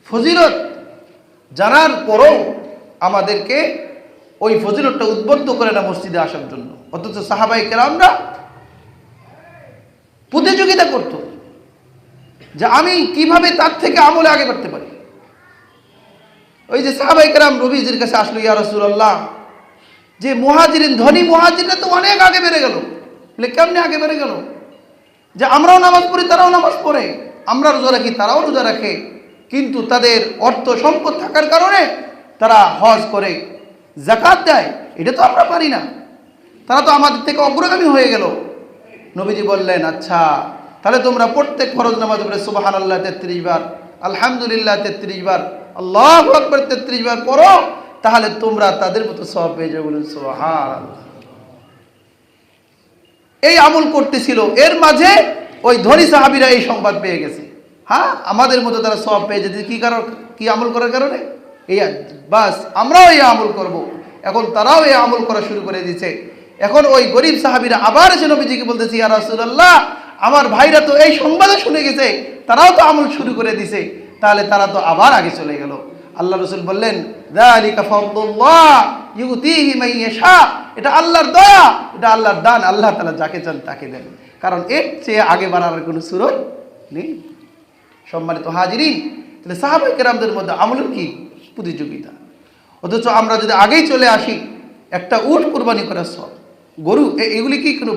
ফজিলত জানার পরও আমাদেরকে ওই ফজিলতটা উদ্বুদ্ধ করে না মসজিদে আসার জন্য। অথচ সাহাবায়ে কেরামরা প্রতিযোগিতা করত যে আমি কিভাবে তার থেকে আমলে আগে বাড়তে পারি। ওই যে সাহাবায়ে কেরাম নবীজির কাছে আসলো, ইয়া রাসূলুল্লাহ, যে মুহাজিরিন, ধনী মুহাজিররা তো অনেক আগে বেড়ে গেল। বলে কেমনে আগে বেড়ে গেল? যে আমরাও নামাজ পড়ি, তারাও নামাজ পড়ে, আমরা রোজা রাখি, তারাও রোজা রাখে, কিন্তু তাদের অর্থ সম্পদ থাকার কারণে তারা হজ করে, যাকাত দেয়, এটা তো আমরা পারি না, তারা তো আমাদের থেকে অগ্রগামী হয়ে গেল। নবীজি বললেন, আচ্ছা তাহলে তোমরা প্রত্যেক ফরজ নামাজ পড়ে সুবহানাল্লাহ 33 বার, আলহামদুলিল্লাহ 33 বার, আল্লাহু আকবার 33 বার পড়ো, তাহলে তোমরা তাদের মতো সওয়াব পেয়ে যাবে। বলুন সুবহানাল্লাহ। এই আমল করতেছিল, এর মাঝে ওই ধনী সাহাবীরা এই সংবাদ পেয়ে গেছে, হ্যাঁ আমাদের মতো তারা সওয়াব পেয়ে যেতে, কি কারণ, কি আমল করার কারণে, এই বাস আমরাও এই আমল করব। এখন তারাও এই আমল করা শুরু করে দিয়েছে। এখন ওই গরিব সাহাবীরা আবার এসে নবীজিকে বলতেছে, ইয়া রাসূলুল্লাহ, আমার ভাইরা তো এই সংবাদও শুনে গেছে, তারাও তো আমল শুরু করে দিছে, তাহলে তারা তো আবার আগে চলে গেল। আল্লাহ রাসূল বললেন, যালিকা ফাদলুল্লাহ ইউতিহি মান ইয়াশা, এটা আল্লাহর দয়া, এটা আল্লাহর দান, আল্লাহ তাআলা যাকে চান তাকে দেন, কারণ এর চেয়ে আগে বাড়ার কোনো সুযোগ নেই। সম্মানিত হাজিরিন, তাহলে সাহাবায়ে কেরামদের মধ্যে আমলের কি প্রতিযোগিতা। অথচ আমরা যদি আগেই চলে আসি, একটা উট কুরবানি করার সব, গরু, এগুলি কি কোনো